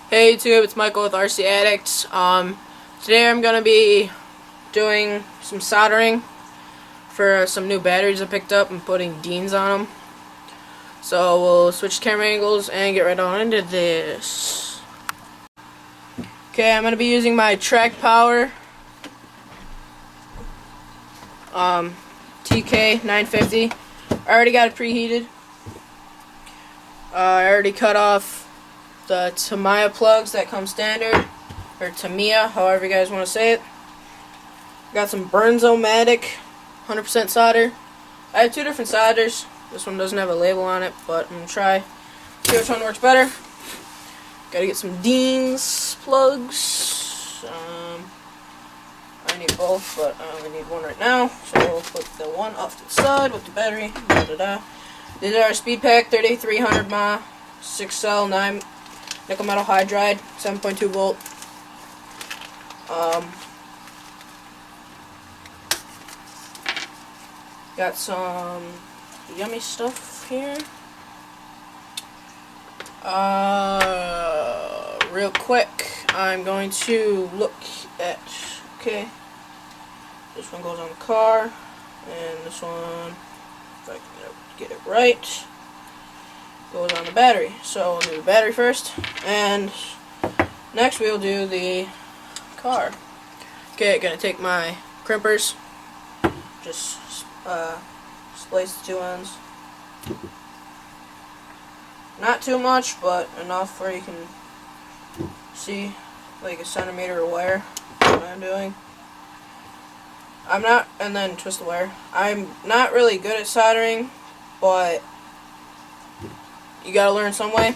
Hey YouTube, it's Michael with RC Addicts. Today I'm gonna be doing some soldering for some new batteries I picked up and putting Deans on them. So we'll switch camera angles and get right on into this. Okay, I'm gonna be using my Track Power TK 950. I already got it preheated. I already cut off the Tamiya plugs that come standard, or Tamiya, however you guys want to say it. Got some Burnzomatic 100% solder. I have two different solders. This one doesn't have a label on it, but I'm going to try, see which one works better. Gotta get some Deans plugs. I need both, but I only need one right now, so we'll put the one off to the side with the battery. These are our Speed Pack 3300 mAh 6-cell 9 nickel metal hydride 7.2 volt. Got some yummy stuff here. Real quick, I'm going to look at, okay, this one goes on the car, and this one, if I can get it right, goes on the battery. So we'll do the battery first, and next we'll do the car. Okay, gonna take my crimpers, just splice the two ends. Not too much, but enough where you can see like a centimeter of wire. What I'm doing. And then twist the wire. I'm not really good at soldering, but you gotta learn some way.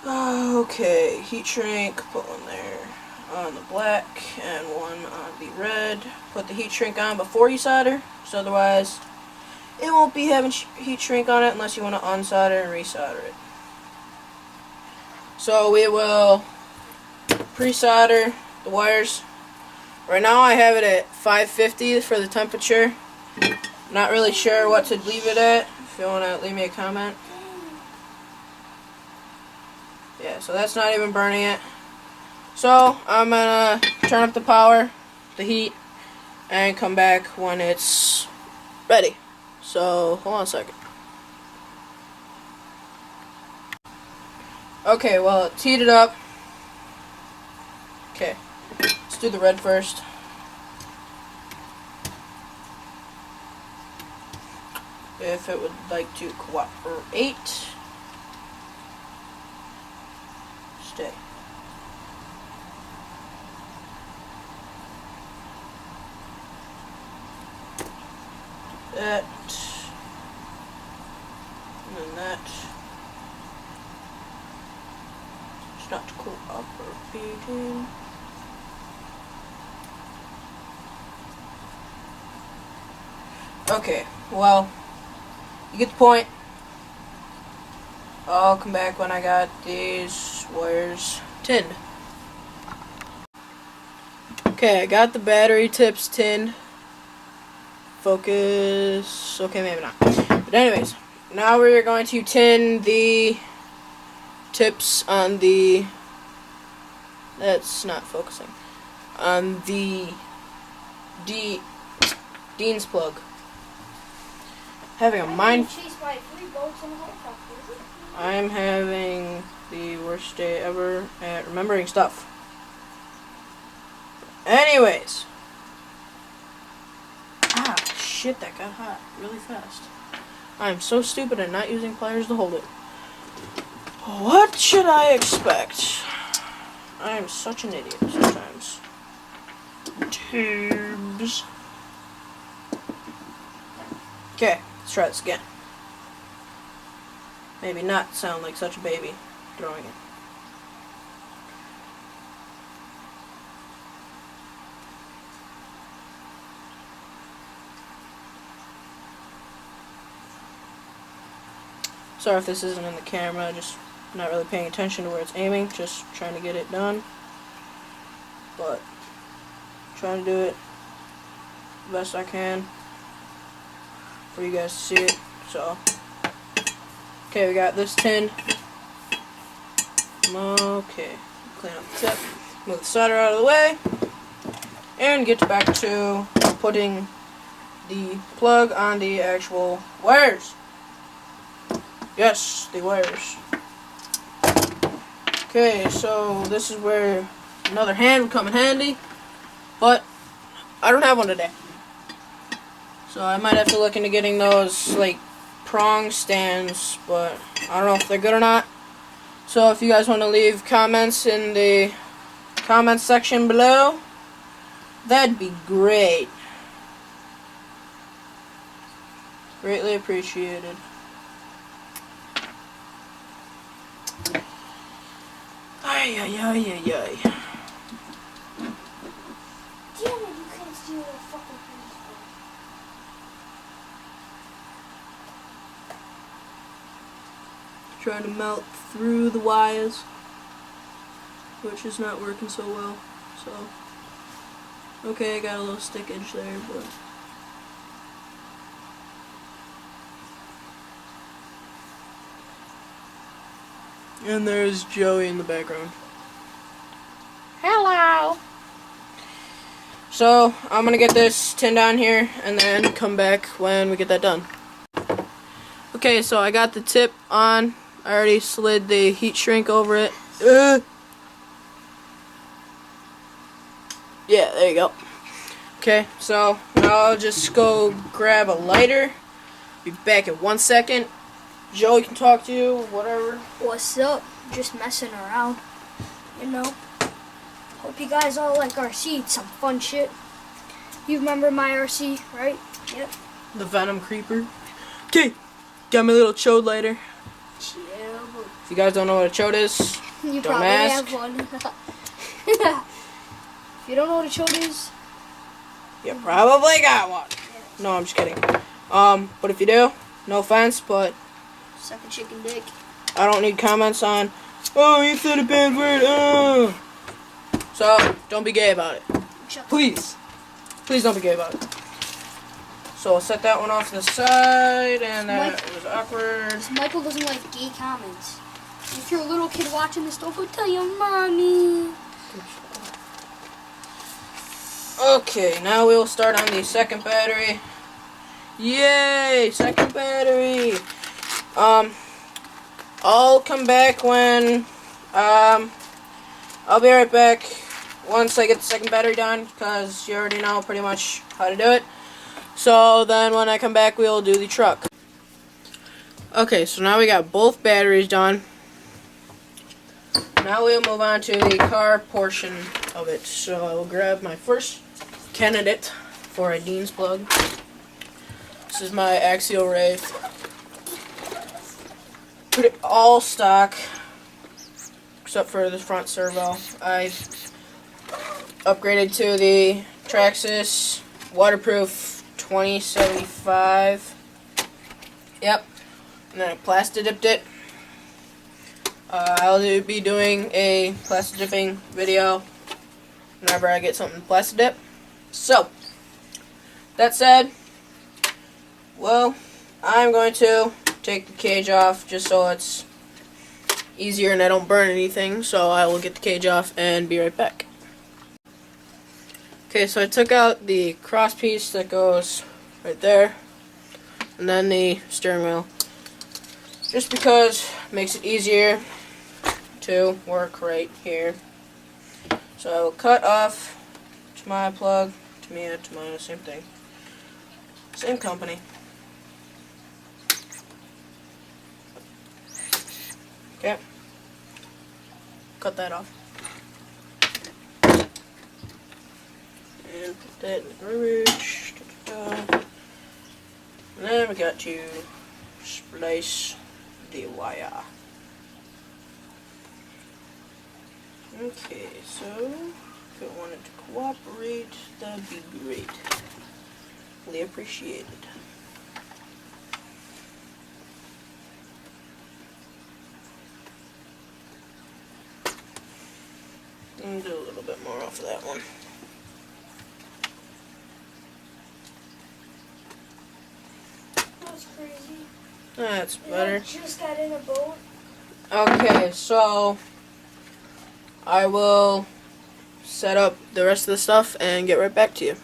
Okay, heat shrink, put one there on the black and one on the red. Put the heat shrink on before you solder, so otherwise it won't be having heat shrink on it unless you want to unsolder and resolder it. So we will pre-solder the wires. Right now I have it at 550 for the temperature. Not really sure what to leave it at. If you want to leave me a comment. Yeah, so that's not even burning it. So I'm gonna turn up the power, the heat, and come back when it's ready. So hold on a second. Okay, well it's heated up. Okay, let's do the red first. If it would like to cooperate. Stay. That. And then that. It's not cooperating. Okay, well, you get the point. I'll come back when I got these wires tinned. Okay, I got the battery tips tinned. Focus. Okay, maybe not. But anyways, now we're going to tin the tips on the... That's not focusing. On the Deans plug. Having a mind... I'm having the worst day ever at remembering stuff. Anyways. Ah, shit, that got hot really fast. I'm so stupid at not using pliers to hold it. What should I expect? I am such an idiot sometimes. Tubes. Okay, let's try this again. Maybe not sound like such a baby throwing it. Sorry if this isn't in the camera, just not really paying attention to where it's aiming, just trying to get it done. But trying to do it the best I can for you guys to see it. So, okay, we got this tin. Okay, clean up the tip, move the solder out of the way, and get back to putting the plug on the actual wires. Yes, the wires. Okay, so this is where another hand would come in handy, but I don't have one today. So I might have to look into getting those, like, prong stands, but I don't know if they're good or not. So if you guys want to leave comments in the comments section below, that'd be great. Greatly appreciated. Ay, ay, ay, ay, ay. Damn it, you can't steal a fucking piece. Trying to melt through the wires, which is not working so well. So, okay, I got a little stickage there, but and there's Joey in the background. Hello. So I'm gonna get this tin down here and then come back when we get that done. Okay, so I got the tip on. I already slid the heat shrink over it. Yeah, there you go. Okay, so now I'll just go grab a lighter. Be back in 1 second. Joey can talk to you, whatever. What's up? Just messing around, you know. Hope you guys all like RC. It's some fun shit. You remember my RC, right? Yep. The Venom Creeper. Okay, got my little chode lighter. Chill. If you guys don't know what a chode is, You don't probably ask. have one. If you don't know what a chode is, You probably got one. No, I'm just kidding. But if you do, no offense, but suck a chicken dick. I don't need comments on, oh, you said a bad word, So, don't be gay about it. Please. Please don't be gay about it. So, I'll set that one off to the side, and that was awkward. Michael doesn't like gay comments. If you're a little kid watching this, don't go tell your mommy. Okay, now we'll start on the second battery. Yay! Second battery! I'll come back when, I'll be right back once I get the second battery done, because you already know pretty much how to do it. So then when I come back, we'll do the truck. Okay, so now we got both batteries done. Now we'll move on to the car portion of it. So I will grab my first candidate for a Dean's plug. This is my axial wraith. Put it all stock, except for the front servo. I upgraded to the Traxxas waterproof 2075. Yep. And then I plasti dipped it. I'll be doing a plasti dipping video whenever I get something plasti dip. So, that said, well, I'm going to take the cage off just so it's easier and I don't burn anything. So I will get the cage off and be right back. Okay, so I took out the cross piece that goes right there, and then the steering wheel, just because it makes it easier to work right here. So I will cut off to my plug, to me, to my same thing, same company. Okay, cut that off. And put that in the garbage. And then we got to splice the wire. Okay, so if it wanted to cooperate, that'd be great. Really appreciated. And do a little bit more off of that one. That's crazy. That's better. I just got in a boat. Okay, so I will set up the rest of the stuff and get right back to you.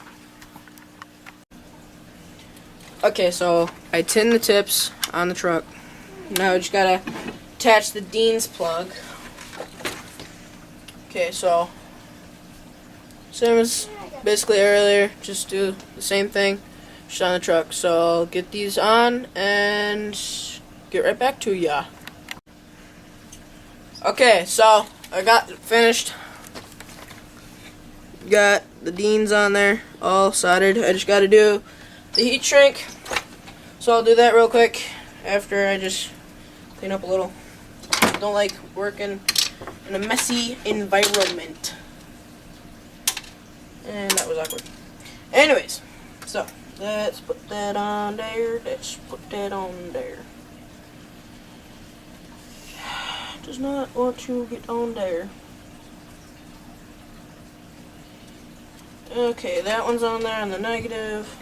Okay, so I tinned the tips on the truck. Now I just gotta attach the Dean's plug. Okay, so same as basically earlier, just do the same thing, just on the truck. So I'll get these on and get right back to ya. Okay, so I got it finished. Got the Deans on there, all soldered. I just gotta do the heat shrink. So I'll do that real quick after I just clean up a little. Don't like working in a messy environment. And that was awkward. Anyways, so let's put that on there. Let's put that on there. Does not want to get on there. Okay, that one's on there on the negative.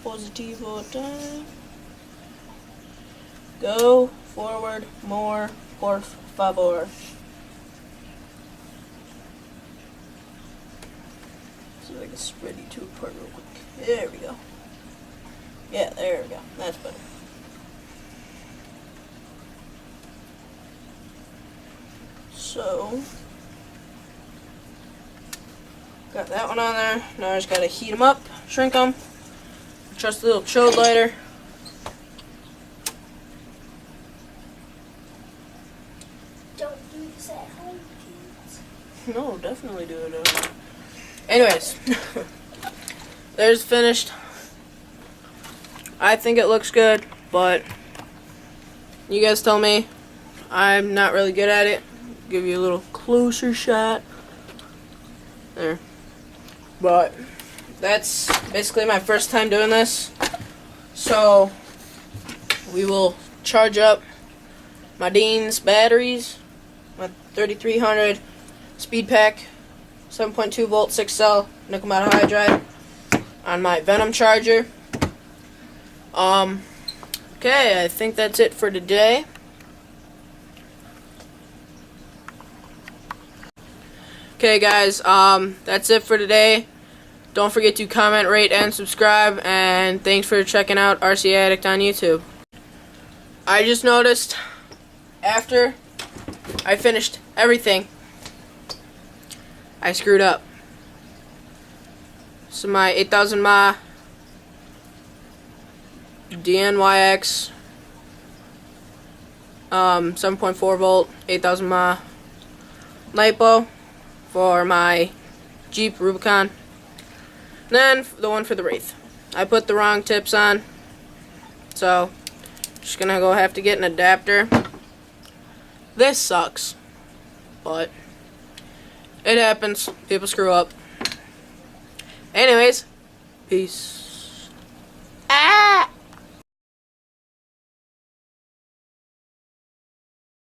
Positivo time. Go forward more, por favor. See if I can spread you two apart real quick. There we go. Yeah, there we go. That's better. So, got that one on there. Now I just gotta heat them up, shrink them. Trust the little chode lighter. Don't do this at home, kids. No, definitely do it. Anyways, there's finished. I think it looks good, but you guys tell me. I'm not really good at it. Give you a little closer shot. There. But that's basically my first time doing this. So we will charge up my Dean's batteries, my 3300 speed pack, 7.2 volt 6 cell nickel metal hydride on my Venom charger. Okay, I think that's it for today. Okay guys, that's it for today. Don't forget to comment, rate, and subscribe, and thanks for checking out RC Addict on YouTube. I just noticed after I finished everything, I screwed up. So my 8000 mAh DNYX 7.4 volt 8000 mAh LiPo for my Jeep Rubicon. Then the one for the Wraith. I put the wrong tips on, so just gonna go have to get an adapter. This sucks, but it happens. People screw up. Anyways, peace.